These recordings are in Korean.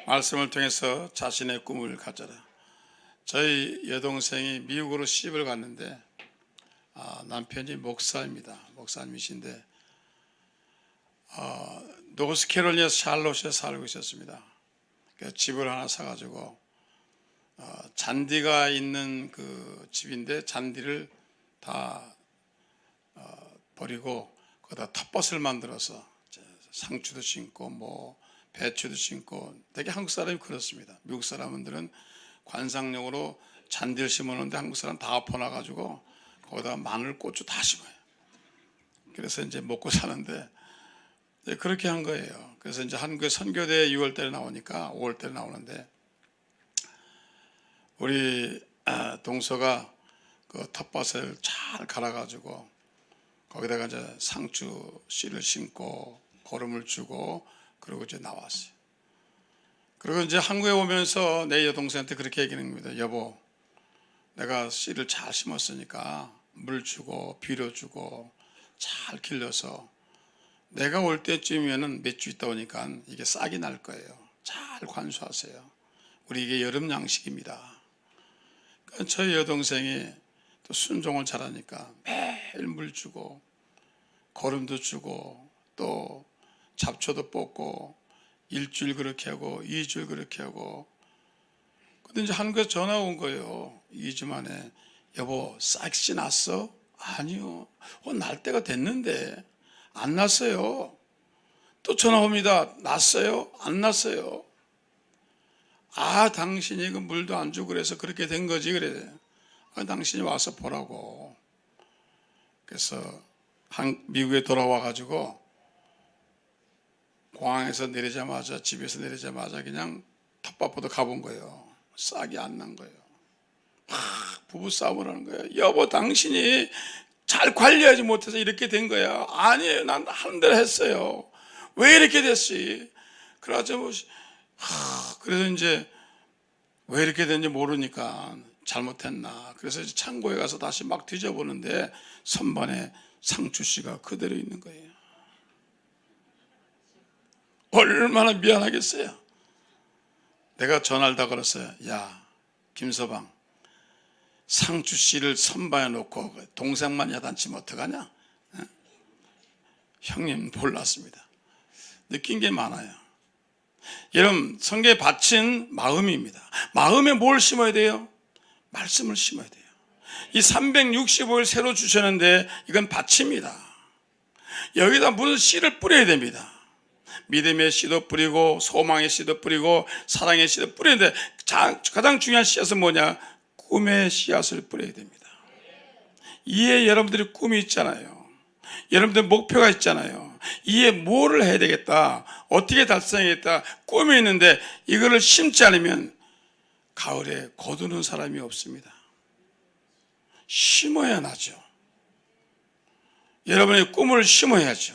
말씀을 통해서 자신의 꿈을 가져라. 저희 여동생이 미국으로 시집을 갔는데 남편이 목사입니다. 목사님이신데 노스캐롤리아 샬롯에 살고 있었습니다. 그래서 집을 하나 사가지고 잔디가 있는 그 집인데 잔디를 다 버리고 거기다 텃밭을 만들어서 상추도 심고 뭐 배추도 심고, 되게 한국 사람이 그렇습니다. 미국 사람들은 관상용으로 잔디를 심었는데 한국 사람 다 엎어놔가지고 거기다가 마늘, 고추 다 심어요. 그래서 이제 먹고 사는데 그렇게 한 거예요. 그래서 이제 한국에 선교대 6월달에 나오니까 5월달에 나오는데 우리 동서가 그 텃밭을 잘 갈아가지고 거기다가 이제 상추 씨를 심고 거름을 주고 그러고 이제 나왔어요. 그리고 이제 한국에 오면서 내 여동생한테 그렇게 얘기하는 겁니다. 여보, 내가 씨를 잘 심었으니까 물 주고 비료 주고 잘 길러서 내가 올 때쯤이면은 몇 주 있다 오니까 이게 싹이 날 거예요. 잘 관수하세요. 우리 이게 여름 양식입니다. 그러니까 저희 여동생이 또 순종을 잘하니까 매일 물 주고 거름도 주고 또 잡초도 뽑고 일주일 그렇게 하고 2주일 그렇게 하고. 근데 이제 한국에서 전화 온 거예요. 2주 만에. 여보, 싹이 났어? 아니요. 날 때가 됐는데 안 났어요. 또 전화 옵니다. 났어요? 안 났어요. 당신이 그 물도 안 주고 그래서 그렇게 된 거지. 그래. 당신이 와서 보라고. 그래서 미국에 돌아와 가지고 공항에서 내리자마자, 집에서 내리자마자 그냥 텃밭부터 가본 거예요. 싹이 안 난 거예요. 부부 싸움을 하는 거예요. 여보, 당신이 잘 관리하지 못해서 이렇게 된 거야. 아니에요, 난 하는 대로 했어요. 왜 이렇게 됐지? 그래서 그래서 이제 왜 이렇게 됐는지 모르니까 잘못했나. 그래서 이제 창고에 가서 다시 막 뒤져보는데 선반에 상추씨가 그대로 있는 거예요. 얼마나 미안하겠어요. 내가 전화를 다 걸었어요. 야, 김서방, 상추씨를 선반에 놓고 동생만 야단치면 어떡하냐? 형님 몰랐습니다. 느낀 게 많아요. 여러분, 성경에 바친 마음입니다. 마음에 뭘 심어야 돼요? 말씀을 심어야 돼요. 이 365일 새로 주셨는데 이건 밭입니다. 여기다 무슨 씨를 뿌려야 됩니다. 믿음의 씨도 뿌리고 소망의 씨도 뿌리고 사랑의 씨도 뿌리는데 가장 중요한 씨앗은 뭐냐? 꿈의 씨앗을 뿌려야 됩니다. 이에 여러분들이 꿈이 있잖아요. 여러분들 목표가 있잖아요. 이에 뭐를 해야 되겠다, 어떻게 달성하겠다, 꿈이 있는데 이거를 심지 않으면 가을에 거두는 사람이 없습니다. 심어야 나죠. 여러분의 꿈을 심어야죠.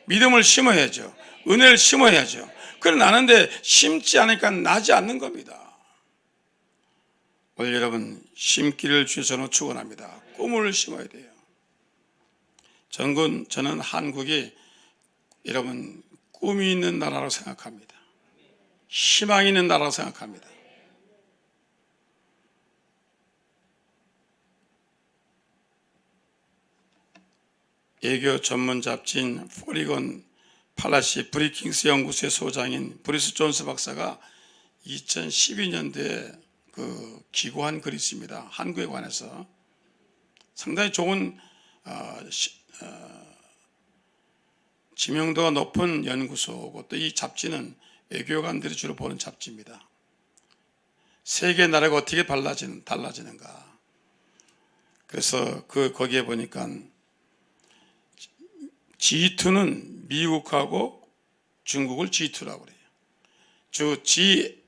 믿음을 심어야죠. 은혜를 심어야죠. 그래 나는데 심지 않으니까 나지 않는 겁니다. 오늘 여러분 심기를 주셔서 축원합니다. 꿈을 심어야 돼요. 저는 한국이 여러분 꿈이 있는 나라라고 생각합니다. 희망이 있는 나라라고 생각합니다. 예교 전문 잡지인 포리건 팔라시 브리킹스 연구소의 소장인 브리스 존스 박사가 2012년도에 기고한 글이 있습니다. 한국에 관해서 상당히 좋은 지명도가 높은 연구소고, 또 이 잡지는 외교관들이 주로 보는 잡지입니다. 세계 나라가 어떻게 달라지는가. 그래서 거기에 보니까 G2는 미국하고 중국을 G2라고 그래요.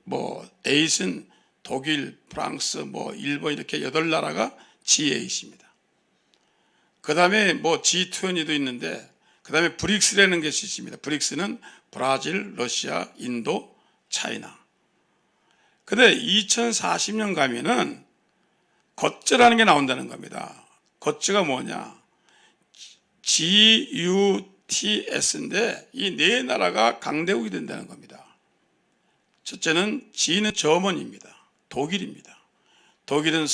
G8은 독일, 프랑스, 일본 이렇게 8나라가 G8입니다. 그 다음에 G20도 있는데, 그 다음에 브릭스라는 것이 있습니다. 브릭스는 브라질, 러시아, 인도, 차이나. 근데 2040년 가면은 겉즈라는 게 나온다는 겁니다. 겉즈가 뭐냐? GUTS인데 이 네 나라가 강대국이 된다는 겁니다. 첫째는 지인은 저먼입니다. 독일입니다. 독일은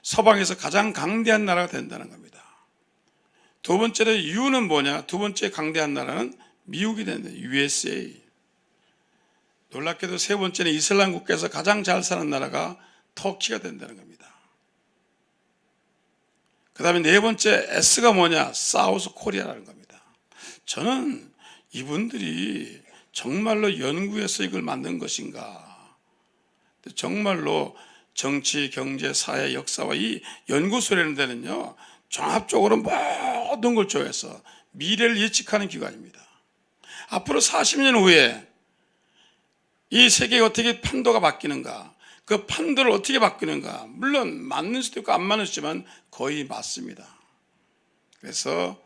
서방에서 가장 강대한 나라가 된다는 겁니다. 두 번째로 이유는 뭐냐? 두 번째 강대한 나라는 미국이 된다. USA. 놀랍게도 세 번째는 이슬람 국가에서 가장 잘 사는 나라가 터키가 된다는 겁니다. 그 다음에 네 번째 S가 뭐냐? 사우스 코리아라는 겁니다. 저는 이분들이 정말로 연구해서 이걸 만든 것인가? 정말로 정치, 경제, 사회, 역사와 이 연구소라는 데는요, 종합적으로 모든 걸 조회해서 미래를 예측하는 기관입니다. 앞으로 40년 후에 이 세계가 어떻게 판도가 바뀌는가, 그 판도를 어떻게 바뀌는가, 물론 맞는 수도 있고 안 맞는 수도 있지만 거의 맞습니다. 그래서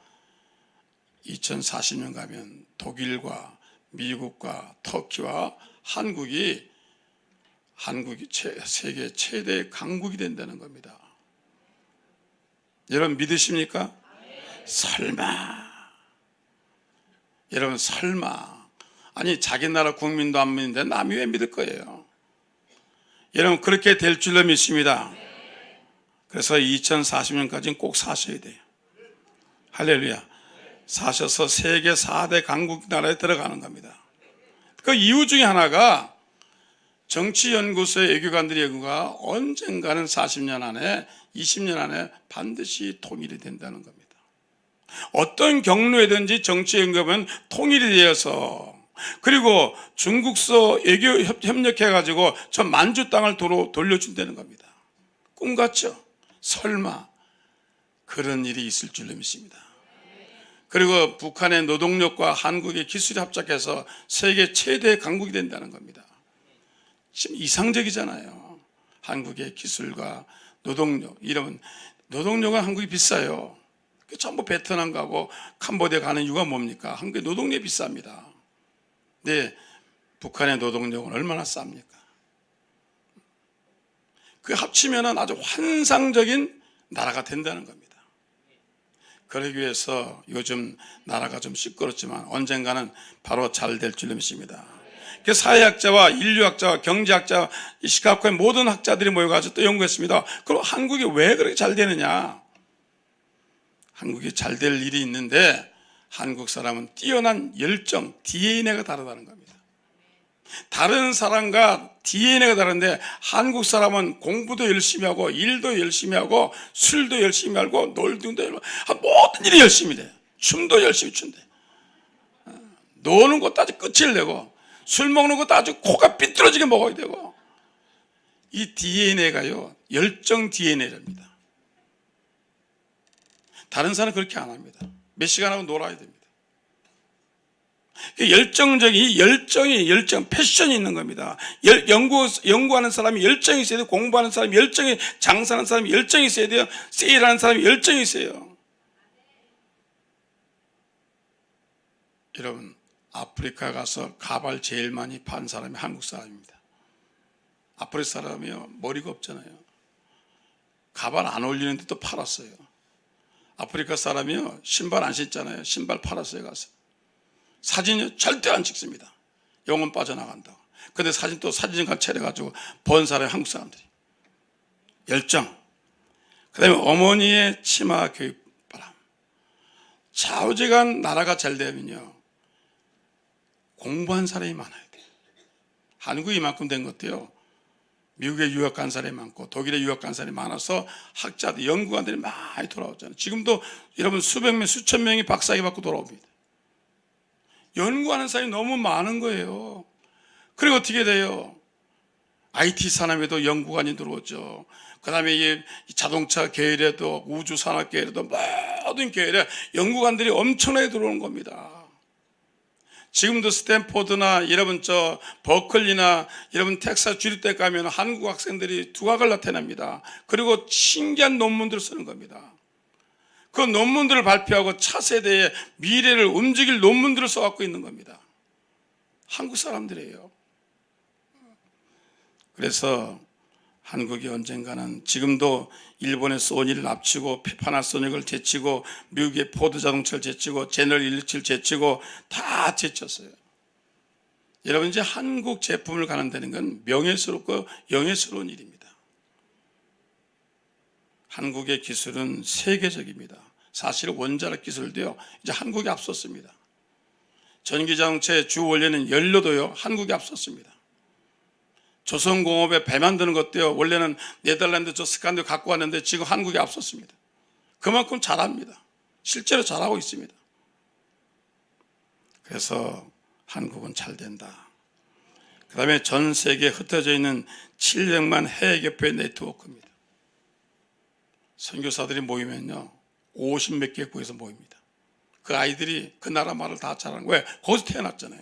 2040년 가면 독일과 미국과 터키와 한국이 세계 최대 강국이 된다는 겁니다. 여러분 믿으십니까? 설마. 여러분 설마. 아니 자기 나라 국민도 안 믿는데 남이 왜 믿을 거예요? 여러분 그렇게 될 줄로 믿습니다. 그래서 2040년까지는 꼭 사셔야 돼요. 할렐루야. 사셔서 세계 4대 강국 나라에 들어가는 겁니다. 그 이유 중에 하나가 정치연구소의 외교관들의 연구가 언젠가는 40년 안에 20년 안에 반드시 통일이 된다는 겁니다. 어떤 경로에든지 정치연구하면 통일이 되어서, 그리고 중국서 외교 협력해가지고 저 만주 땅을 돌려준다는 겁니다. 꿈 같죠? 설마 그런 일이 있을 줄로 믿습니다. 그리고 북한의 노동력과 한국의 기술이 합작해서 세계 최대 강국이 된다는 겁니다. 지금 이상적이잖아요. 한국의 기술과 노동력, 이러면 노동력은 한국이 비싸요. 전부 베트남 가고 캄보디아 가는 이유가 뭡니까? 한국의 노동력이 비쌉니다. 근데 북한의 노동력은 얼마나 쌉니까? 그 합치면 아주 환상적인 나라가 된다는 겁니다. 그러기 위해서 요즘 나라가 좀 시끄럽지만 언젠가는 바로 잘 될 줄로 믿습니다. 그 사회학자와 인류학자와 경제학자, 시카고의 모든 학자들이 모여가지고 또 연구했습니다. 그럼 한국이 왜 그렇게 잘 되느냐? 한국이 잘 될 일이 있는데 한국 사람은 뛰어난 열정, DNA가 다르다는 겁니다. 다른 사람과 DNA가 다른데 한국 사람은 공부도 열심히 하고 일도 열심히 하고 술도 열심히 하고 놀도 열심히 하고 모든 일이 열심히 돼. 춤도 열심히 춘대. 노는 것도 아주 끝을 내고 술 먹는 것도 아주 코가 삐뚤어지게 먹어야 되고, 이 DNA가요 열정 DNA랍니다. 다른 사람은 그렇게 안 합니다. 몇 시간 하고 놀아야 됩니다. 열정적인 열정, 패션이 있는 겁니다. 연구하는 사람이 열정이 있어야 돼요. 공부하는 사람이 열정이, 장사하는 사람이 열정이 있어야 돼요. 세일하는 사람이 열정이 있어요. 여러분, 아프리카 가서 가발 제일 많이 판 사람이 한국 사람입니다. 아프리카 사람이요 머리가 없잖아요. 가발 안 어울리는데 또 팔았어요. 아프리카 사람이요 신발 안 신잖아요. 신발 팔았어요. 가서 사진이 절대 안 찍습니다. 영혼 빠져나간다. 근데 사진관 차려가지고 번 사람이 한국 사람들이. 열정. 그 다음에 어머니의 치마 교육 바람. 좌우지간 나라가 잘 되면요 공부한 사람이 많아야 돼요. 한국이 이만큼 된 것도요 미국에 유학 간 사람이 많고 독일에 유학 간 사람이 많아서 학자들, 연구관들이 많이 돌아오잖아요. 지금도 여러분 수백 명, 수천 명이 박사학위 받고 돌아옵니다. 연구하는 사람이 너무 많은 거예요. 그리고 어떻게 돼요? IT 산업에도 연구관이 들어오죠. 그 다음에 이 자동차 계열에도 우주산업 계열에도 모든 계열에 연구관들이 엄청나게 들어오는 겁니다. 지금도 스탠포드나 여러분 버클리나 여러분 텍사스 주립대 가면 한국 학생들이 두각을 나타냅니다. 그리고 신기한 논문들을 쓰는 겁니다. 그 논문들을 발표하고 차세대의 미래를 움직일 논문들을 써갖고 있는 겁니다. 한국 사람들이에요. 그래서 한국이 언젠가는, 지금도 일본의 소니를 앞치고 파나소닉을 제치고 미국의 포드 자동차를 제치고 제너럴 일렉트릭을 제치고 다 제쳤어요. 여러분, 이제 한국 제품을 가는다는 건 명예스럽고 영예스러운 일입니다. 한국의 기술은 세계적입니다. 사실 원자력 기술도요, 이제 한국이 앞섰습니다. 전기자동차의 주 원료는 연료도요, 한국이 앞섰습니다. 조선공업에 배 만드는 것도요, 원래는 네덜란드 저 스칸들 갖고 왔는데 지금 한국이 앞섰습니다. 그만큼 잘합니다. 실제로 잘하고 있습니다. 그래서 한국은 잘 된다. 그 다음에 전 세계에 흩어져 있는 700만 해외교회 네트워크입니다. 선교사들이 모이면요, 50몇 개국에서 모입니다. 그 아이들이 그 나라 말을 다 잘하는 거예요. 거기서 태어났잖아요.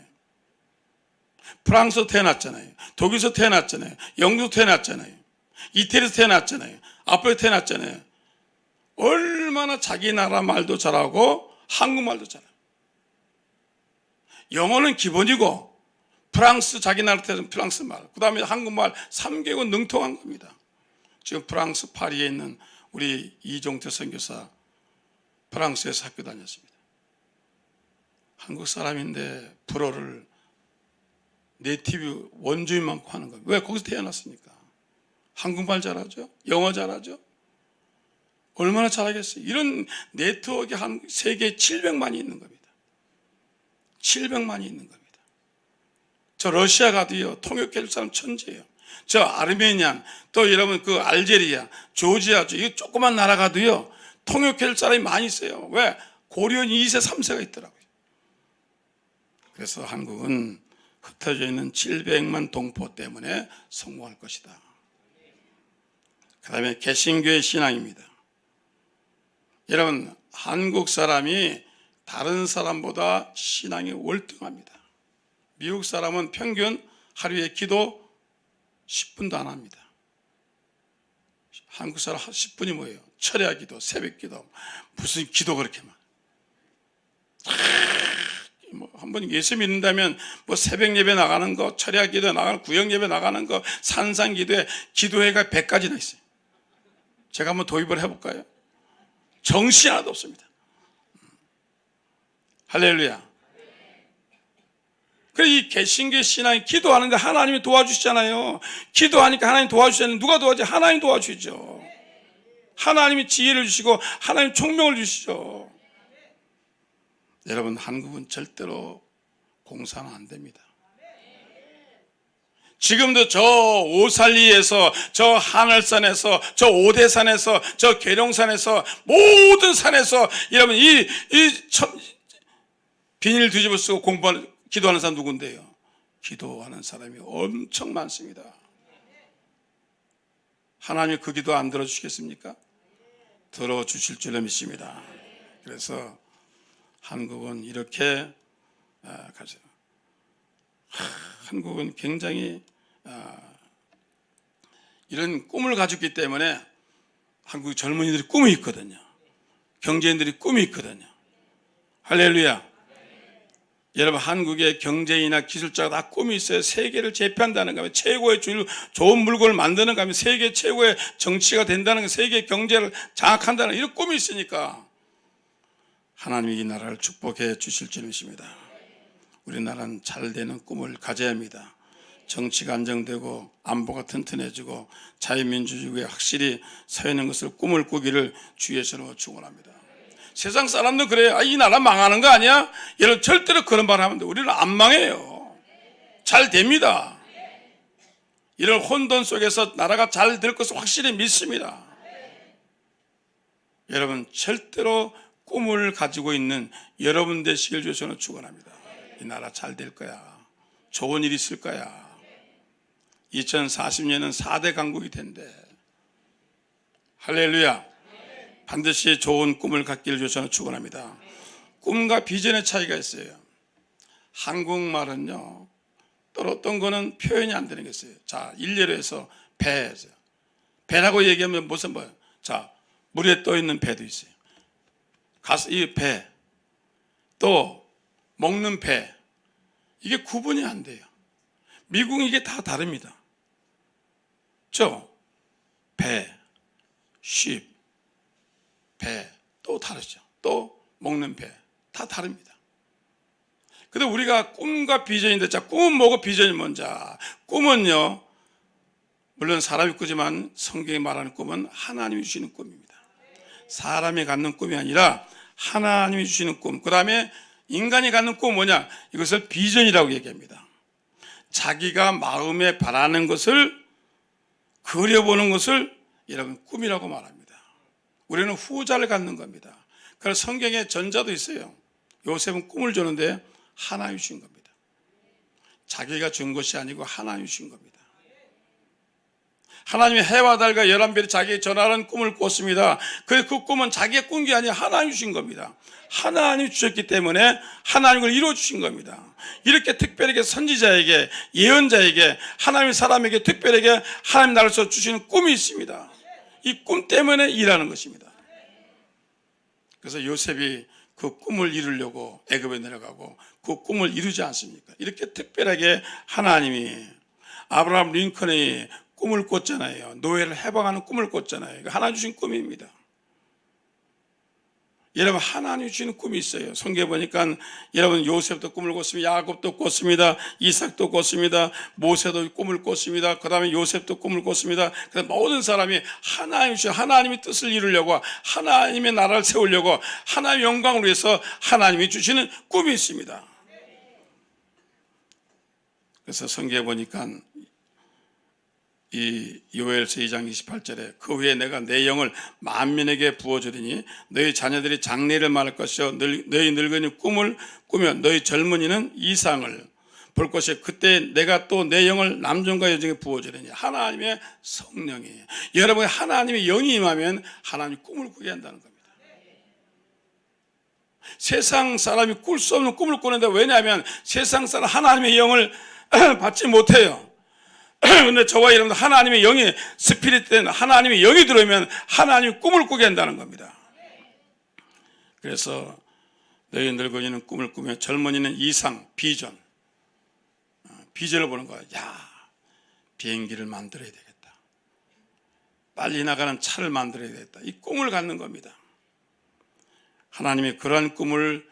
프랑스에서 태어났잖아요. 독일에서 태어났잖아요. 영국에서 태어났잖아요. 이태리에서 태어났잖아요. 아프리카에서 태어났잖아요. 얼마나 자기 나라 말도 잘하고 한국말도 잘해요. 영어는 기본이고 프랑스 자기 나라 때는 프랑스 말, 그 다음에 한국말 3개국은 능통한 겁니다. 지금 프랑스 파리에 있는 우리 이종태 선교사 프랑스에서 학교 다녔습니다. 한국 사람인데 불어를 네이티브 원주민만큼 하는 거예요. 왜? 거기서 태어났으니까. 한국말 잘하죠? 영어 잘하죠? 얼마나 잘하겠어요? 이런 네트워크가 한 세계에 700만이 있는 겁니다. 700만이 있는 겁니다. 저 러시아 가도요, 통역해줄 사람 천재예요. 저 아르메니안, 또 여러분 그 알제리아, 조지아, 이 조그만 나라 가도요, 통역해줄 사람이 많이 있어요. 왜? 고려인 2세, 3세가 있더라고요. 그래서 한국은 흩어져 있는 700만 동포 때문에 성공할 것이다. 그 다음에 개신교의 신앙입니다. 여러분, 한국 사람이 다른 사람보다 신앙이 월등합니다. 미국 사람은 평균 하루에 기도 10분도 안 합니다. 한국 사람 10분이 뭐예요? 철야 기도, 새벽 기도, 무슨 기도 그렇게 많아. 한번 예수 믿는다면 뭐 새벽 예배 나가는 거, 철야 기도 나가는, 구역 예배 나가는 거, 산상 기도에 기도회가 100가지나 있어요. 제가 한번 도입을 해볼까요? 정신 하나도 없습니다. 할렐루야. 그래, 이 개신교의 신앙이 기도하는데 하나님이 도와주시잖아요. 기도하니까 하나님 도와주시잖아요. 누가 도와주지? 하나님 도와주시죠. 하나님이 지혜를 주시고 하나님 총명을 주시죠. 여러분, 한국은 절대로 공사는 안 됩니다. 지금도 저 오살리에서, 저 하늘산에서, 저 오대산에서, 저 계룡산에서, 모든 산에서 여러분 비닐 뒤집어 쓰고 기도하는 사람 누군데요? 기도하는 사람이 엄청 많습니다. 하나님이 그 기도 안 들어주시겠습니까? 들어주실 줄로 믿습니다. 그래서 한국은 이렇게 가죠. 한국은 굉장히 이런 꿈을 가지고 있기 때문에 한국 젊은이들이 꿈이 있거든요. 경제인들이 꿈이 있거든요. 할렐루야. 여러분, 한국의 경제인이나 기술자가 다 꿈이 있어요. 세계를 제패한다는 거, 최고의 좋은 물건을 만드는 거, 세계 최고의 정치가 된다는 거, 세계 경제를 장악한다는 이런 꿈이 있으니까 하나님이 이 나라를 축복해 주실 줄 믿습니다. 우리나라는 잘 되는 꿈을 가져야 합니다. 정치가 안정되고 안보가 튼튼해지고 자유민주주의에 확실히 서 있는 것을 꿈을 꾸기를 주 예수로 축원합니다. 세상 사람도 그래요. 이 나라 망하는 거 아니야? 여러분, 절대로 그런 말 하면 안 돼요. 우리는 안 망해요. 잘 됩니다. 이런 혼돈 속에서 나라가 잘 될 것을 확실히 믿습니다. 여러분, 절대로 꿈을 가지고 있는 여러분 되시길 주셔서 축원합니다. 이 나라 잘 될 거야. 좋은 일이 있을 거야. 2040년은 4대 강국이 된대. 할렐루야. 반드시 좋은 꿈을 갖기를 주셔서 축원합니다. 꿈과 비전의 차이가 있어요. 한국말은요, 또 어떤 거는 표현이 안 되는 게 있어요. 자, 일례로 해서 배라고 얘기하면 무슨 뭐예요? 자, 물에 떠 있는 배도 있어요. 이 배, 또 먹는 배, 이게 구분이 안 돼요. 미국은 이게 다 다릅니다. 배, 쉽, 배, 또 다르죠. 또 먹는 배, 다 다릅니다. 근데 우리가 꿈과 비전인데, 자, 꿈은 뭐고 비전이 뭔지. 꿈은요, 물론 사람이 꾸지만 성경이 말하는 꿈은 하나님이 주시는 꿈입니다. 사람이 갖는 꿈이 아니라 하나님이 주시는 꿈. 그 다음에 인간이 갖는 꿈은 뭐냐? 이것을 비전이라고 얘기합니다. 자기가 마음에 바라는 것을 그려보는 것을 여러분 꿈이라고 말합니다. 우리는 후자를 갖는 겁니다. 그래서 성경에 전자도 있어요. 요셉은 꿈을 줬는데 하나님이 주신 겁니다. 자기가 준 것이 아니고 하나님이 주신 겁니다. 하나님이 해와 달과 11별이 자기의 전하는 꿈을 꿨습니다. 그 꿈은 자기의 꾼 게 아니라 하나님이 주신 겁니다. 하나님이 주셨기 때문에 하나님을 이루어 주신 겁니다. 이렇게 특별하게 선지자에게, 예언자에게, 하나님의 사람에게 특별하게 하나님 나라에서 주시는 꿈이 있습니다. 이 꿈 때문에 일하는 것입니다. 그래서 요셉이 그 꿈을 이루려고 애굽에 내려가고 그 꿈을 이루지 않습니까? 이렇게 특별하게 하나님이, 아브라함 링컨이 꿈을 꿨잖아요. 노예를 해방하는 꿈을 꿨잖아요. 하나님 주신 꿈입니다. 여러분, 하나님이 주시는 꿈이 있어요. 성경에 보니까 여러분, 요셉도 꿈을 꿨습니다. 야곱도 꿨습니다. 이삭도 꿨습니다. 모세도 꿈을 꿨습니다. 그 다음에 요셉도 꿈을 꿨습니다. 그다음에 모든 사람이 하나님의 뜻을 이루려고, 하나님의 나라를 세우려고, 하나님의 영광을 위해서 하나님이 주시는 꿈이 있습니다. 그래서 성경에 보니까 이 요엘서 2장 28절에 그 후에 내가 내 영을 만민에게 부어주리니 너희 자녀들이 장래를 말할 것이요 너희 늙은이 꿈을 꾸며 너희 젊은이는 이상을 볼 것이요 그때 내가 또 내 영을 남종과 여종에 부어주리니. 하나님의 성령이, 여러분의 하나님의 영이 임하면 하나님이 꿈을 꾸게 한다는 겁니다. 세상 사람이 꿀 수 없는 꿈을 꾸는데, 왜냐하면 세상 사람 하나님의 영을 받지 못해요. 그런데 저와 여러분들 하나님의 영이, 스피릿 된 하나님의 영이 들어오면 하나님이 꿈을 꾸게 한다는 겁니다. 그래서 너희 늙은이는 꿈을 꾸며 젊은이는 이상, 비전, 비전을 보는 거야. 야, 비행기를 만들어야 되겠다. 빨리 나가는 차를 만들어야 되겠다. 이 꿈을 갖는 겁니다. 하나님이 그러한 꿈을,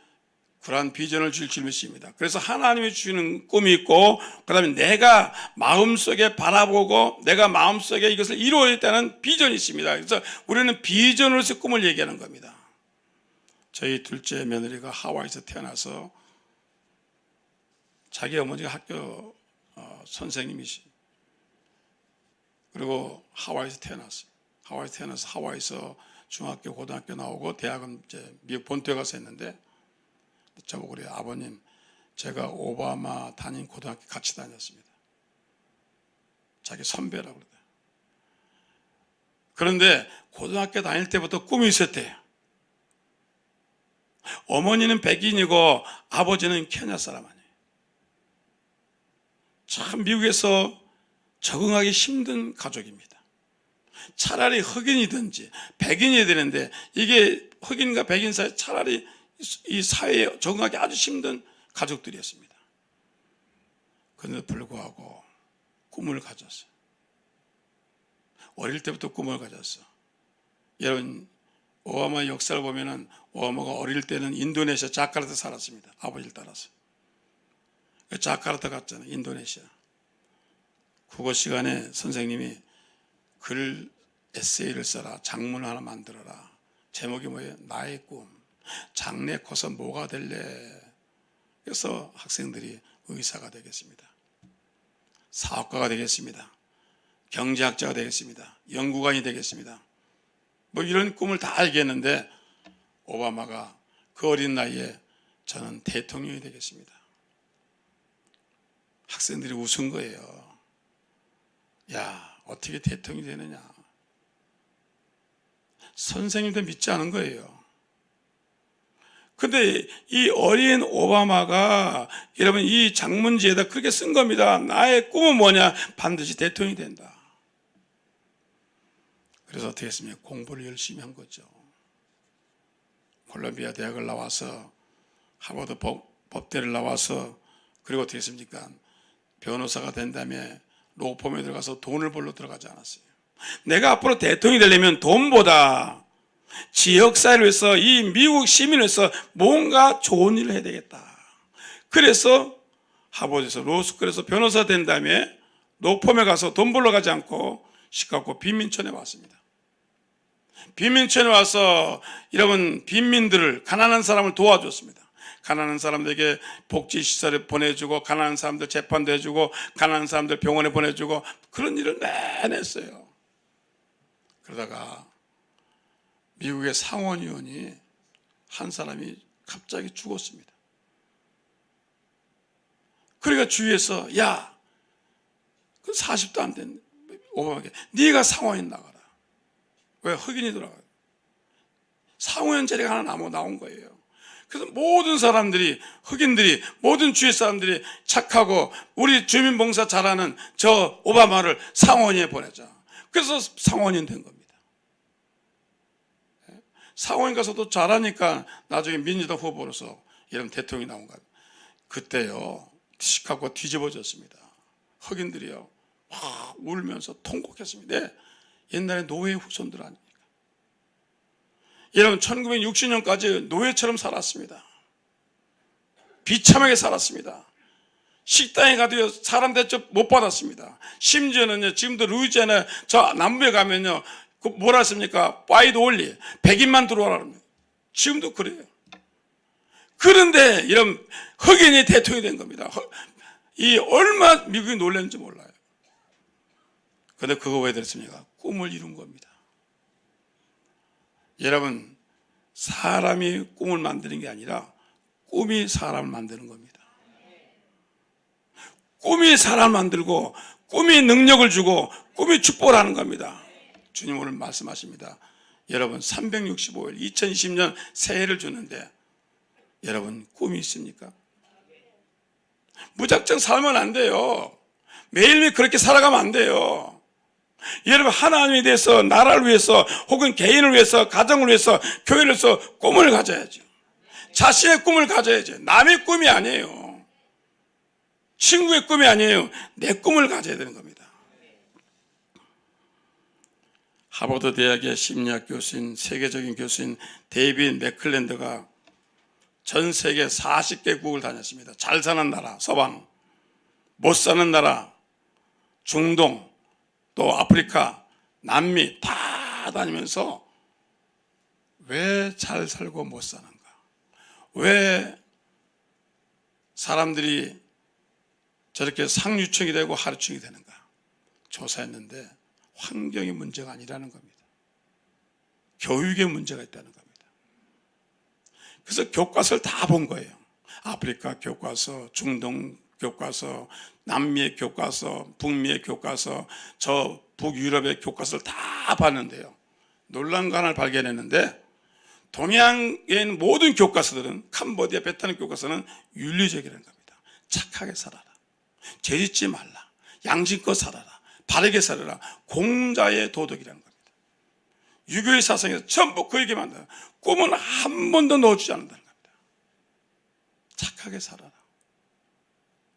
그러한 비전을 줄 줄 믿습니다. 그래서 하나님이 주시는 꿈이 있고, 그 다음에 내가 마음속에 바라보고 내가 마음속에 이것을 이루어야겠다는 비전이 있습니다. 그래서 우리는 비전으로서 꿈을 얘기하는 겁니다. 저희 둘째 며느리가 하와이에서 태어나서 자기 어머니가 학교 선생님이시, 그리고 하와이에서 태어났어요. 하와이에서 태어나서 하와이에서 중학교, 고등학교 나오고 대학은 이제 미국 본토에 가서 했는데, 저보고 그래요. 아버님, 제가 오바마 다닌 고등학교 같이 다녔습니다. 자기 선배라고 그러대요. 그런데 고등학교 다닐 때부터 꿈이 있었대요. 어머니는 백인이고 아버지는 케냐 사람 아니에요. 참 미국에서 적응하기 힘든 가족입니다. 차라리 흑인이든지 백인이 되는데, 이게 흑인과 백인 사이 차라리 이 사회에 적응하기 아주 힘든 가족들이었습니다. 그런데도 불구하고 꿈을 가졌어요. 어릴 때부터 꿈을 가졌어. 여러분, 오바마 역사를 보면은 오바마가 어릴 때는 인도네시아 자카르타 살았습니다. 아버지를 따라서. 자카르타 갔잖아요. 인도네시아. 국어 시간에 선생님이 글 에세이를 써라. 장문을 하나 만들어라. 제목이 뭐예요? 나의 꿈. 장래 커서 뭐가 될래? 그래서 학생들이 의사가 되겠습니다. 사업가가 되겠습니다. 경제학자가 되겠습니다. 연구관이 되겠습니다. 뭐 이런 꿈을 다 알겠는데, 오바마가 그 어린 나이에 저는 대통령이 되겠습니다. 학생들이 웃은 거예요. 야, 어떻게 대통령이 되느냐. 선생님도 믿지 않은 거예요. 근데 이 어린 오바마가 여러분 이 장문지에다 그렇게 쓴 겁니다. 나의 꿈은 뭐냐? 반드시 대통령이 된다. 그래서 어떻게 했습니까? 공부를 열심히 한 거죠. 콜롬비아 대학을 나와서 하버드 법대를 나와서, 그리고 어떻게 했습니까? 변호사가 된 다음에 로펌에 들어가서 돈을 벌러 들어가지 않았어요. 내가 앞으로 대통령이 되려면 돈보다 지역사회를 위해서, 이 미국 시민을 위해서 뭔가 좋은 일을 해야 되겠다. 그래서 하버드에서 로스쿨에서 변호사 된 다음에 노폼에 가서 돈 벌러 가지 않고 시카고 빈민촌에 왔습니다. 빈민촌에 와서 여러분 빈민들을, 가난한 사람을 도와줬습니다. 가난한 사람들에게 복지시설에 보내주고, 가난한 사람들 재판도 해주고, 가난한 사람들 병원에 보내주고, 그런 일을 매일 했어요. 그러다가 미국의 상원의원이 한 사람이 갑자기 죽었습니다. 그러니까 주위에서 야, 그 40도 안 된 오바마께 네가 상원인 나가라. 왜? 흑인이 돌아가요. 상원의원 자리가 하나 나온 거예요. 그래서 모든 사람들이, 흑인들이, 모든 주위 사람들이 착하고 우리 주민봉사 잘하는 저 오바마를 상원의원에 보내자. 그래서 상원의원 된 겁니다. 상원에 가서도 잘하니까 나중에 민주당 후보로서 이런 대통령이 나온 거예요. 그때요, 시카고가 뒤집어졌습니다. 흑인들이요 막 울면서 통곡했습니다. 네, 옛날에 노예 후손들 아닙니까? 여러분 1960년까지 노예처럼 살았습니다. 비참하게 살았습니다. 식당에 가도 사람 대접 못 받았습니다. 심지어는요, 지금도 루이지애나 저 남부에 가면요, 그 뭐라 했습니까? 파이드 올리, 백인만 들어오라 합니다. 지금도 그래요. 그런데 이런 흑인이 대통령이 된 겁니다. 이 얼마 미국이 놀랐는지 몰라요. 그런데 그거 왜 됐습니까? 꿈을 이룬 겁니다. 여러분, 사람이 꿈을 만드는 게 아니라 꿈이 사람을 만드는 겁니다. 꿈이 사람을 만들고, 꿈이 능력을 주고, 꿈이 축복을 하는 겁니다. 주님 오늘 말씀하십니다. 여러분 365일 2020년 새해를 주는데 여러분 꿈이 있습니까? 무작정 살면 안 돼요. 매일매일 그렇게 살아가면 안 돼요. 여러분 하나님에 대해서, 나라를 위해서, 혹은 개인을 위해서, 가정을 위해서, 교회를 위해서 꿈을 가져야죠. 자신의 꿈을 가져야죠. 남의 꿈이 아니에요. 친구의 꿈이 아니에요. 내 꿈을 가져야 되는 겁니다. 하버드 대학의 심리학 교수인, 세계적인 교수인 데이비드 맥클랜드가 전 세계 40개국을 다녔습니다. 잘 사는 나라, 서방, 못 사는 나라, 중동, 또 아프리카, 남미 다 다니면서 왜 잘 살고 못 사는가? 왜 사람들이 저렇게 상류층이 되고 하류층이 되는가? 조사했는데 환경의 문제가 아니라는 겁니다. 교육의 문제가 있다는 겁니다. 그래서 교과서를 다 본 거예요. 아프리카 교과서, 중동 교과서, 남미의 교과서, 북미의 교과서, 저 북유럽의 교과서를 다 봤는데요, 놀라운 거 하나를 발견했는데, 동양에 있는 모든 교과서들은, 캄보디아, 베트남 교과서는 윤리적이라는 겁니다. 착하게 살아라, 죄짓지 말라, 양심껏 살아라, 바르게 살아라, 공자의 도덕이라는 겁니다. 유교의 사상에서 전부 그 얘기만 한다. 꿈은 한 번도 넣어주지 않는다는 겁니다. 착하게 살아라,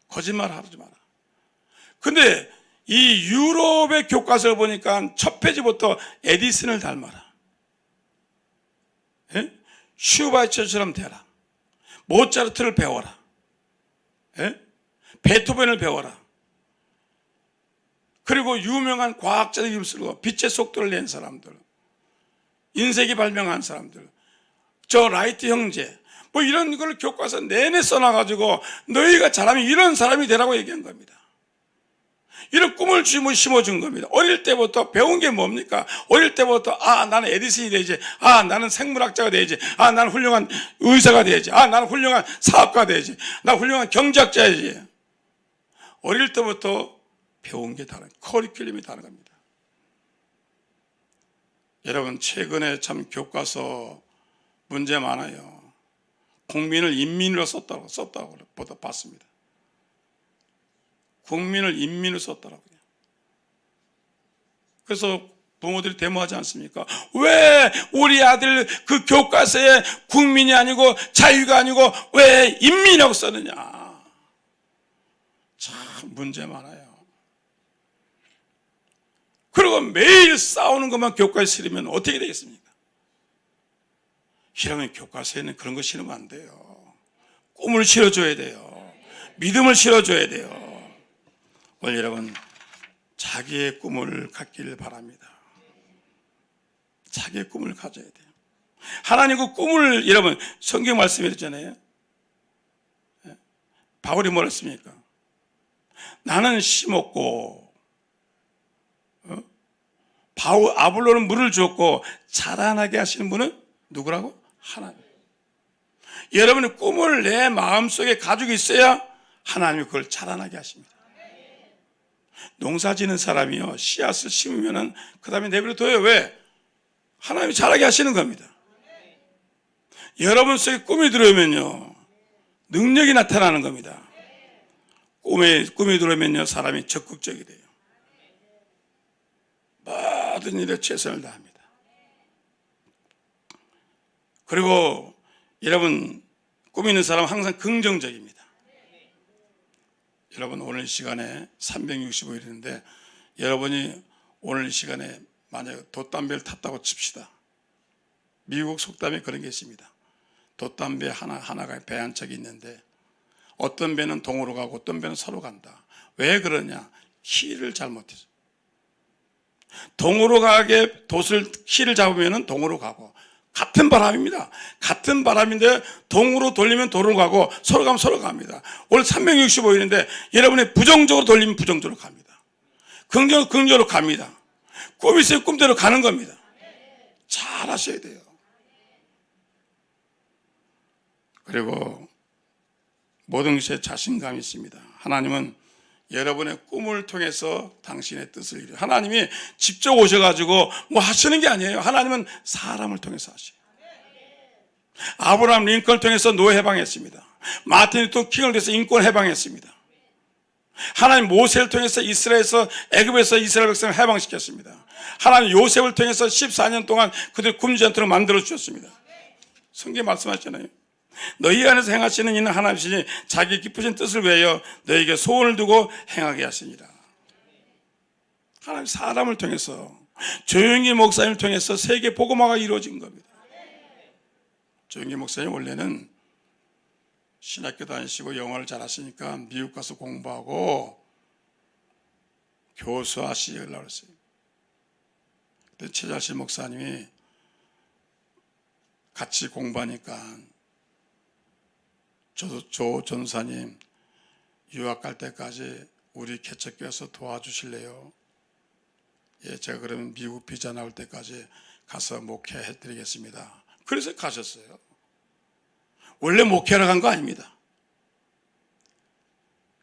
거짓말 하지 마라. 근데 이 유럽의 교과서를 보니까 첫 페이지부터 에디슨을 닮아라, 예? 슈바이처처럼 되라, 모차르트를 배워라, 예? 베토벤을 배워라, 그리고 유명한 과학자들 이름 쓰고 빛의 속도를 낸 사람들, 인쇄기 발명한 사람들, 저 라이트 형제, 뭐 이런 걸 교과서 내내 써놔가지고 너희가 잘하면 이런 사람이 되라고 얘기한 겁니다. 이런 꿈을 심어준 겁니다. 어릴 때부터 배운 게 뭡니까? 어릴 때부터 나는 에디슨이 되지, 나는 생물학자가 되지, 나는 훌륭한 의사가 되지, 나는 훌륭한 사업가가 되지, 나 훌륭한 경제학자이지. 어릴 때부터 배운 게 다른, 커리큘럼이 다른 겁니다. 여러분 최근에 참 교과서 문제 많아요. 국민을 인민으로 썼다고 봤습니다. 국민을 인민으로 썼더라고요. 그래서 부모들이 데모하지 않습니까? 왜 우리 아들 그 교과서에 국민이 아니고 자유가 아니고 왜 인민이라고 썼느냐. 참 문제 많아요. 그리고 매일 싸우는 것만 교과에 실으면 어떻게 되겠습니까? 이러면 교과서에는 그런 거 실으면 안 돼요. 꿈을 실어줘야 돼요. 믿음을 실어줘야 돼요. 오늘 여러분 자기의 꿈을 갖기를 바랍니다. 자기의 꿈을 가져야 돼요. 하나님 그 꿈을 여러분 성경 말씀이었잖아요. 바울이 뭐라 했습니까? 나는 심었고 아볼로는 물을 주었고 자라나게 하시는 분은 누구라고? 하나님. 여러분의 꿈을 내 마음속에 가지고 있어야 하나님이 그걸 자라나게 하십니다. 농사 지는 사람이요 씨앗을 심으면은 그 다음에 내버려둬요. 왜? 하나님이 자라게 하시는 겁니다. 여러분 속에 꿈이 들어오면요 능력이 나타나는 겁니다. 꿈이 들어오면요 사람이 적극적이 돼요. 모든 일에 최선을 다합니다. 그리고 여러분 꿈 있는 사람은 항상 긍정적입니다. 여러분 오늘 시간에 365일인데 여러분이 오늘 시간에 만약에 돛담배를 탔다고 칩시다. 미국 속담에 그런 게 있습니다. 돛담배 하나가 배 한 척이 있는데 어떤 배는 동으로 가고 어떤 배는 서로 간다. 왜 그러냐? 키를 잘못해서. 동으로 가게 키를 잡으면 동으로 가고 같은 바람입니다. 같은 바람인데 동으로 돌리면 도로 가고 서로 가면 서로 갑니다. 오늘 365일인데 여러분이 부정적으로 돌리면 부정적으로 갑니다. 긍정적으로 갑니다. 꿈이 있어요. 꿈대로 가는 겁니다. 잘 하셔야 돼요. 그리고 모든 것에 자신감이 있습니다. 하나님은 여러분의 꿈을 통해서 당신의 뜻을 이루어요. 하나님이 직접 오셔가지고 뭐 하시는 게 아니에요. 하나님은 사람을 통해서 하셔요. 아브라함 링컨을 통해서 노예 해방했습니다. 마틴 루터 킹을 통해서 인권 해방했습니다. 하나님 모세를 통해서 애굽에서 이스라엘 백성을 해방시켰습니다. 하나님 요셉을 통해서 14년 동안 그들 굶지 않도록 만들어 주셨습니다. 성경에 말씀하셨잖아요. 너희 안에서 행하시는 이는 하나님이시니 자기 기쁘신 뜻을 위하여 너희에게 소원을 두고 행하게 하시니라. 하나님 사람을 통해서 조용기 목사님을 통해서 세계 복음화가 이루어진 겁니다. 조용기 목사님 원래는 신학교 다니시고 영어를 잘하시니까 미국 가서 공부하고 교수하시려고 했어요. 그때 최자실 목사님이 같이 공부하니까 조 전사님 유학 갈 때까지 우리 개척교회에서 도와주실래요? 예, 제가 그러면 미국 비자 나올 때까지 가서 목회해 드리겠습니다. 그래서 가셨어요. 원래 목회하러 간 거 아닙니다.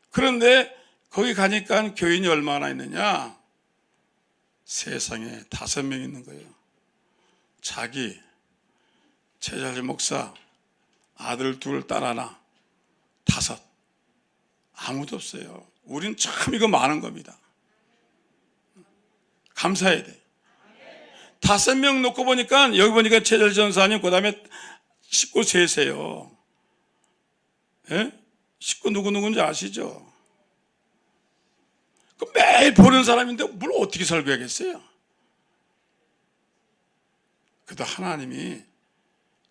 그런데 거기 가니까 교인이 얼마나 있느냐? 세상에 5명 있는 거예요. 자기, 최자실 목사, 아들 2, 딸 1, 5. 아무도 없어요. 우린 참 이거 많은 겁니다. 감사해야 돼. 5명 놓고 보니까 여기 보니까 최자실 전사님 그 다음에 식구 셋이에요. 예? 식구 누구누군지 아시죠? 그 매일 보는 사람인데 뭘 어떻게 설교하겠어요? 그래도 하나님이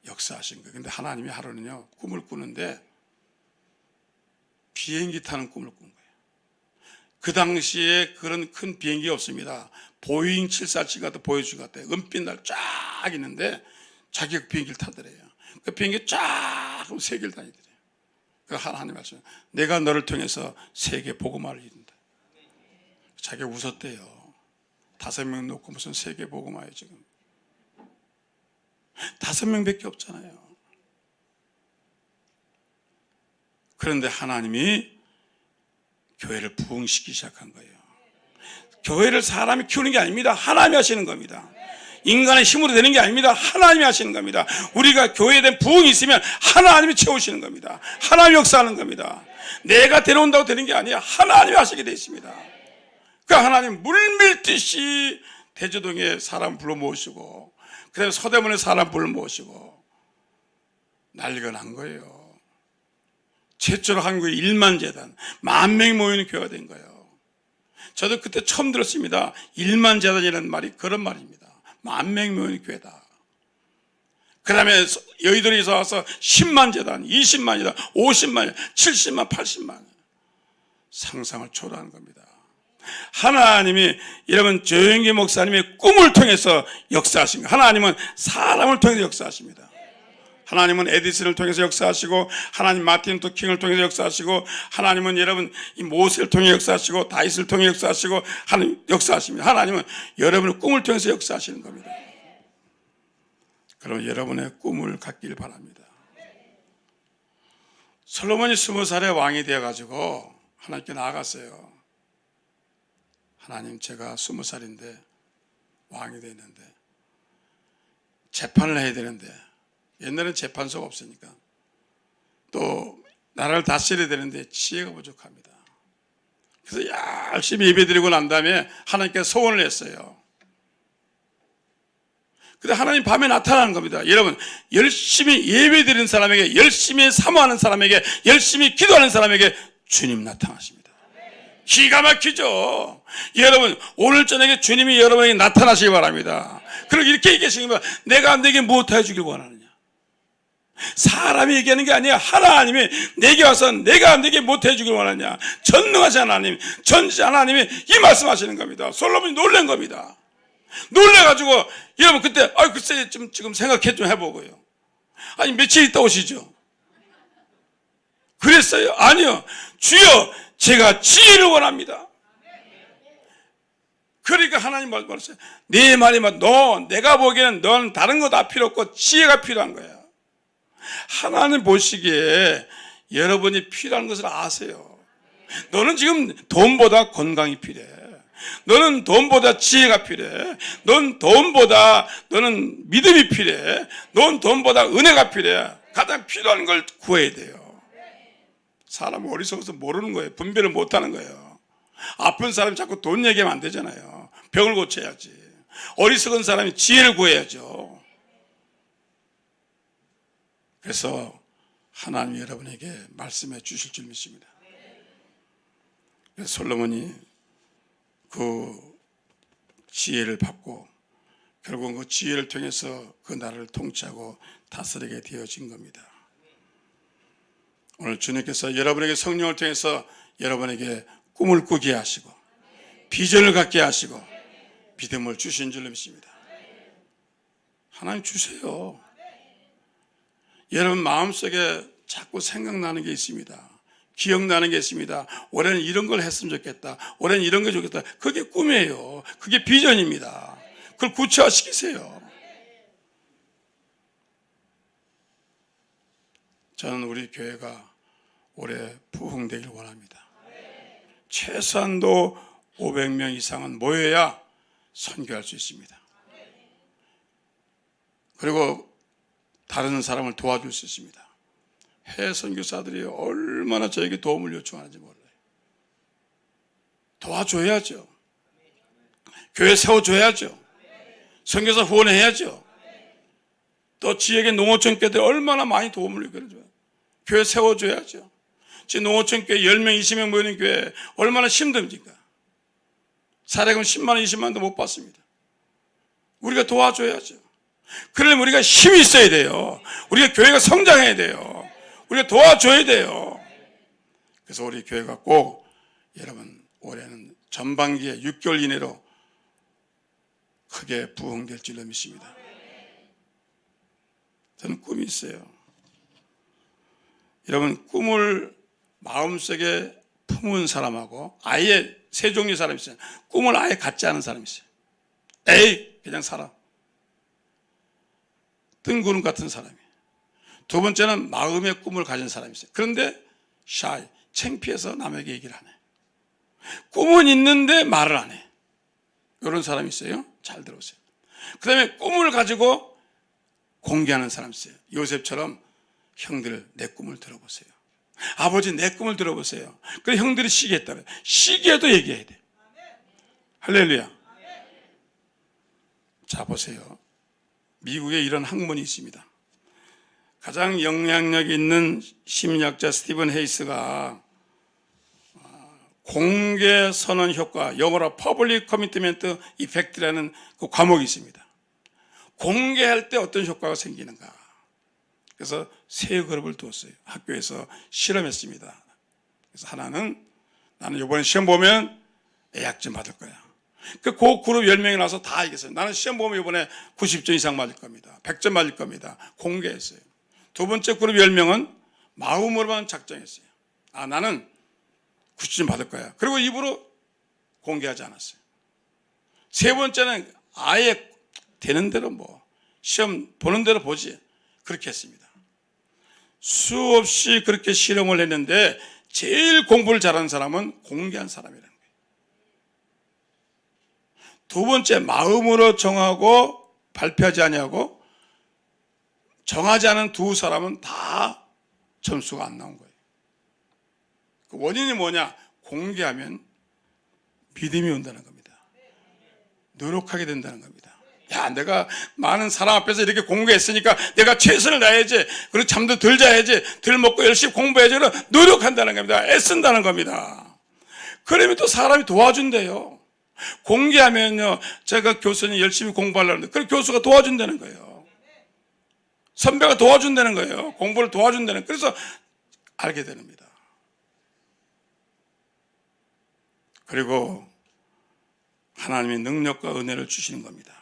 역사하신 거예요. 근데 하나님이 하루는요 꿈을 꾸는데 비행기 타는 꿈을 꾼 거예요. 그 당시에 그런 큰 비행기 없습니다. 보잉 747 같은 보여주 같아요. 은빛 날 쫙 있는데 자기가 비행기를 타더래요. 그 비행기 쫙 그럼 세계를 다니더래요. 그 하나님 말씀, 내가 너를 통해서 세계 복음화를 이룬다. 자기가 웃었대요. 5명 놓고 무슨 세계 복음화예요 지금. 5명밖에 없잖아요. 그런데 하나님이 교회를 부흥시키기 시작한 거예요. 교회를 사람이 키우는 게 아닙니다. 하나님이 하시는 겁니다. 인간의 힘으로 되는 게 아닙니다. 하나님이 하시는 겁니다. 우리가 교회에 대한 부흥이 있으면 하나님이 채우시는 겁니다. 하나님이 역사하는 겁니다. 내가 데려온다고 되는 게 아니야. 하나님이 하시게 돼 있습니다. 그 하나님 물밀듯이 대저동에 사람 불러 모으시고 그 다음에 서대문에 사람 불러 모으시고 난리가 난 거예요. 최초로 한국에 1만 재단 10,000명이 모이는 교회가 된 거예요. 저도 그때 처음 들었습니다. 1만 재단이라는 말이 그런 말입니다. 10,000명이 모이는 교회다. 그 다음에 여의도에서 와서 10만 재단, 20만 재단, 50만, 70만, 80만 상상을 초월하는 겁니다. 하나님이 여러분 조영기 목사님의 꿈을 통해서 역사하신 거. 하나님은 사람을 통해서 역사하십니다. 하나님은 에디슨을 통해서 역사하시고, 하나님 마틴 루터 킹을 통해서 역사하시고, 하나님은 여러분 이 모세를 통해 역사하시고, 다윗을 통해 역사하시고, 하나님 역사하십니다. 하나님은 여러분의 꿈을 통해서 역사하시는 겁니다. 그럼 여러분의 꿈을 갖길 바랍니다. 솔로몬이 20살에 왕이 되어가지고 하나님께 나아갔어요. 하나님, 제가 20살인데 왕이 되는데 재판을 해야 되는데, 옛날엔 재판소가 없으니까, 또 나라를 다스려야 되는데 지혜가 부족합니다. 그래서 열심히 예배드리고 난 다음에 하나님께 소원을 했어요. 근데 하나님 밤에 나타나는 겁니다. 여러분, 열심히 예배드리는 사람에게, 열심히 사모하는 사람에게, 열심히 기도하는 사람에게 주님 나타나십니다. 기가 막히죠. 여러분, 오늘 저녁에 주님이 여러분에게 나타나시기 바랍니다. 그리고 이렇게 얘기하시는 겁니다. 내가 내게 무엇 해주길 원하느냐. 사람이 얘기하는 게 아니야. 하나님이 내게 와서 내가 내게 무엇 해주길 원하느냐. 전능하신 하나님, 전지 하나님이 이 말씀하시는 겁니다. 솔로몬이 놀란 겁니다. 놀래가지고, 여러분 그때 글쎄 지금 생각해 좀 해보고요. 아니 며칠 있다 오시죠. 그랬어요? 아니요. 주여, 제가 지혜를 원합니다. 그러니까 하나님 말씀하셨어요. 네 말이면 내가 보기에는 넌 다른 거 다 필요 없고 지혜가 필요한 거야. 하나님 보시기에 여러분이 필요한 것을 아세요. 너는 지금 돈보다 건강이 필요해. 너는 돈보다 지혜가 필요해. 너는 믿음이 필요해. 너는 돈보다 은혜가 필요해. 가장 필요한 걸 구해야 돼요. 사람은 어리석어서 모르는 거예요. 분별을 못하는 거예요. 아픈 사람이 자꾸 돈 얘기하면 안 되잖아요. 병을 고쳐야지. 어리석은 사람이 지혜를 구해야죠. 그래서 하나님이 여러분에게 말씀해 주실 줄 믿습니다. 그래서 솔로몬이 그 지혜를 받고 결국은 그 지혜를 통해서 그 나라를 통치하고 다스리게 되어진 겁니다. 오늘 주님께서 여러분에게 성령을 통해서 여러분에게 꿈을 꾸게 하시고 비전을 갖게 하시고 믿음을 주신 줄로 믿습니다. 하나님 주세요. 여러분 마음속에 자꾸 생각나는 게 있습니다. 기억나는 게 있습니다. 올해는 이런 걸 했으면 좋겠다. 올해는 이런 게 좋겠다. 그게 꿈이에요. 그게 비전입니다. 그걸 구체화시키세요. 저는 우리 교회가 올해 부흥되길 원합니다. 최소한도 500명 이상은 모여야 선교할 수 있습니다. 그리고 다른 사람을 도와줄 수 있습니다. 해외 선교사들이 얼마나 저에게 도움을 요청하는지 몰라요. 도와줘야죠. 교회 세워줘야죠. 선교사 후원해야죠. 또 지역의 농어촌 교회들 얼마나 많이 도움을 요청해줘요. 교회 세워줘야죠. 지금 농어촌 교회 10명, 20명 모이는 교회 얼마나 힘듭니까? 사례금 10만 원, 20만 원도 못 받습니다. 우리가 도와줘야죠. 그러려면 우리가 힘이 있어야 돼요. 우리가 교회가 성장해야 돼요. 우리가 도와줘야 돼요. 그래서 우리 교회가 꼭 여러분 올해는 전반기에 6개월 이내로 크게 부흥될 줄로 믿습니다. 저는 꿈이 있어요. 여러분 꿈을 마음속에 품은 사람하고 아예 세 종류의 사람이 있어요. 꿈을 아예 갖지 않은 사람이 있어요. 에이 그냥 살아. 뜬구름 같은 사람이. 두 번째는 마음의 꿈을 가진 사람이 있어요. 그런데 샤이, 창피해서 남에게 얘기를 안 해. 꿈은 있는데 말을 안 해. 이런 사람이 있어요. 잘 들어보세요. 그 다음에 꿈을 가지고 공개하는 사람이 있어요. 요셉처럼 형들 내 꿈을 들어보세요. 아버지 내 꿈을 들어보세요. 그래 형들이 시기했다고. 시기해도 얘기해야 돼. 할렐루야. 자 보세요. 미국에 이런 학문이 있습니다. 가장 영향력 있는 심리학자 스티븐 헤이스가 공개 선언 효과, 영어로 Public Commitment Effect라는 그 과목이 있습니다. 공개할 때 어떤 효과가 생기는가. 그래서 세 그룹을 두었어요. 학교에서 실험했습니다. 그래서 하나는 나는 이번에 시험 보면 A학점 받을 거야. 그 그룹 10명이 나서 다 이겼어요. 나는 시험 보면 이번에 90점 이상 맞을 겁니다. 100점 맞을 겁니다. 공개했어요. 두 번째 그룹 10명은 마음으로만 작정했어요. 아, 나는 90점 받을 거야. 그리고 입으로 공개하지 않았어요. 세 번째는 아예 되는 대로 시험 보는 대로 보지. 그렇게 했습니다. 수없이 그렇게 실험을 했는데 제일 공부를 잘하는 사람은 공개한 사람이라는 거예요. 두 번째, 마음으로 정하고 발표하지 아니하고 정하지 않은 두 사람은 다 점수가 안 나온 거예요. 그 원인이 뭐냐? 공개하면 믿음이 온다는 겁니다. 노력하게 된다는 겁니다. 야, 내가 많은 사람 앞에서 이렇게 공부했으니까 내가 최선을 다해야지. 그리고 잠도 덜 자야지. 덜 먹고 열심히 공부해야지. 노력한다는 겁니다. 애쓴다는 겁니다. 그러면 또 사람이 도와준대요. 공개하면요, 제가 교수님 열심히 공부하려는데 그럼 교수가 도와준다는 거예요. 선배가 도와준다는 거예요. 공부를 도와준다는 거예요. 그래서 알게 됩니다. 그리고 하나님이 능력과 은혜를 주시는 겁니다.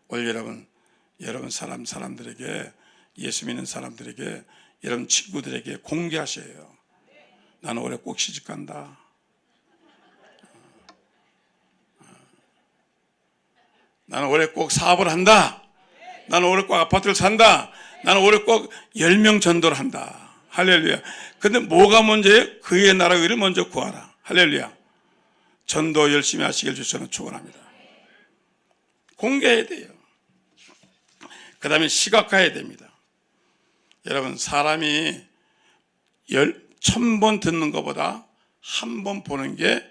오늘 여러분 사람들에게, 예수 믿는 사람들에게, 여러분 친구들에게 공개하셔요. 나는 올해 꼭 시집간다. 나는 올해 꼭 사업을 한다. 나는 올해 꼭 아파트를 산다. 나는 올해 꼭 10명 전도를 한다. 할렐루야. 근데 뭐가 문제예요? 그의 나라 의를 먼저 구하라. 할렐루야. 전도 열심히 하시길 주셔서 축원합니다. 공개해야 돼요. 그 다음에 시각화해야 됩니다. 여러분, 사람이 1000번 듣는 것보다 한 번 보는 게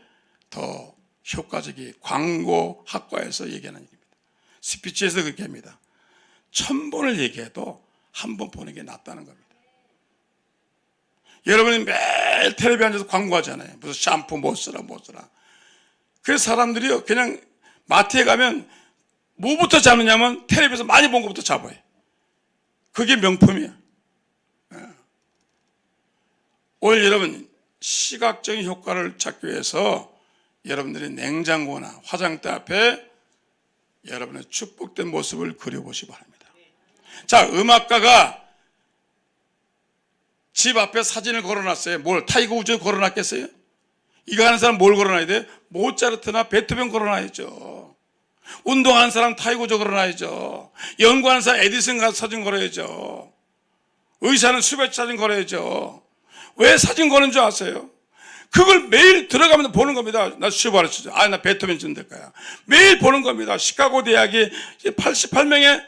더 효과적이, 광고 학과에서 얘기하는 얘기입니다. 스피치에서 그렇게 합니다. 1000번을 얘기해도 한 번 보는 게 낫다는 겁니다. 여러분이 매일 텔레비에 앉아서 광고하잖아요. 무슨 샴푸 못 쓰라. 그래서 사람들이요, 그냥 마트에 가면 뭐부터 잡느냐면 텔레비에서 많이 본 것부터 잡아요. 그게 명품이야. 오늘 여러분, 시각적인 효과를 찾기 위해서 여러분들이 냉장고나 화장대 앞에 여러분의 축복된 모습을 그려보시기 바랍니다. 자, 음악가가 집 앞에 사진을 걸어놨어요. 뭘? 타이거 우즈 걸어놨겠어요? 이거 하는 사람 뭘 걸어놔야 돼요? 모차르트나 베토벤 걸어놔야죠. 운동하는 사람 타이거 우즈 걸어놔야죠. 연구하는 사람 에디슨 가서 사진 걸어야죠. 의사는 수백 사진 걸어야죠. 왜 사진 거는 줄 아세요? 그걸 매일 들어가면 보는 겁니다. 나 슈바르트, 나 베토벤 쯤 될 거야. 매일 보는 겁니다. 시카고 대학이 88명의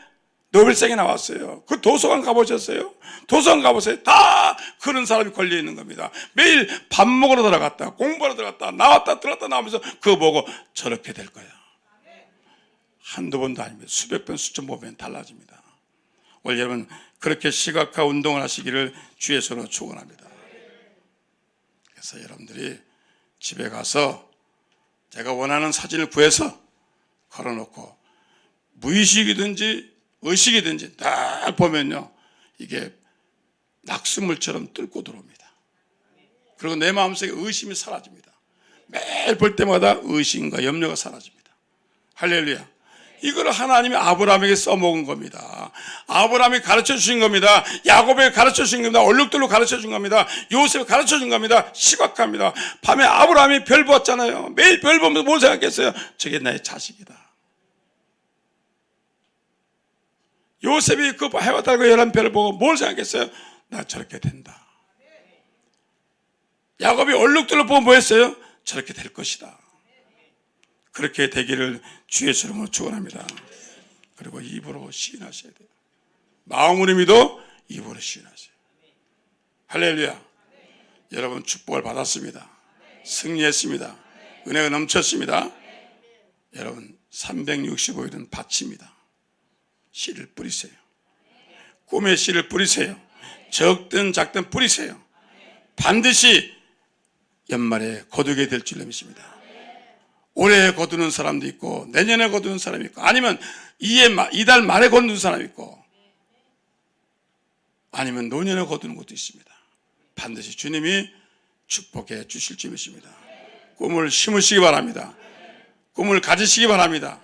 노벨상이 나왔어요. 그 도서관 가보셨어요? 도서관 가보세요. 다 그런 사람이 걸려 있는 겁니다. 매일 밥 먹으러 들어갔다, 공부하러 들어갔다, 나왔다 들어갔다 나오면서 그거 보고 저렇게 될 거야. 한두 번도 아닙니다. 수백 번, 수천 번 달라집니다. 오늘 여러분 그렇게 시각화 운동을 하시기를 주의 손으로 축원합니다. 그래서 여러분들이 집에 가서 제가 원하는 사진을 구해서 걸어놓고 무의식이든지 의식이든지 딱 보면요, 이게 낙수물처럼 뚫고 들어옵니다. 그리고 내 마음속에 의심이 사라집니다. 매일 볼 때마다 의심과 염려가 사라집니다. 할렐루야. 이걸 하나님이 아브라함에게 써먹은 겁니다. 아브라함이 가르쳐 주신 겁니다. 야곱에게 가르쳐 주신 겁니다. 얼룩들로 가르쳐 준 겁니다. 요셉에 가르쳐 준 겁니다. 시각화입니다. 밤에 아브라함이 별 보았잖아요. 매일 별 보면서 뭘 생각했어요? 저게 나의 자식이다. 요셉이 그 해와 달과 11별을 보고 뭘 생각했어요? 나 저렇게 된다. 야곱이 얼룩들로 보고 뭐 했어요? 저렇게 될 것이다. 그렇게 되기를 주의 이름으로 축원합니다. 그리고 입으로 시인하셔야 돼요. 마음으로 믿어 입으로 시인하세요. 할렐루야. 여러분 축복을 받았습니다. 승리했습니다. 은혜가 넘쳤습니다. 여러분 365일은 밭입니다. 씨를 뿌리세요. 꿈의 씨를 뿌리세요. 적든 작든 뿌리세요. 반드시 연말에 거두게 될 줄 믿습니다. 올해 거두는 사람도 있고 내년에 거두는 사람이 있고 아니면 이달 말에 거두는 사람이 있고 아니면 노년에 거두는 것도 있습니다. 반드시 주님이 축복해 주실 줄 믿습니다. 꿈을 심으시기 바랍니다. 꿈을 가지시기 바랍니다.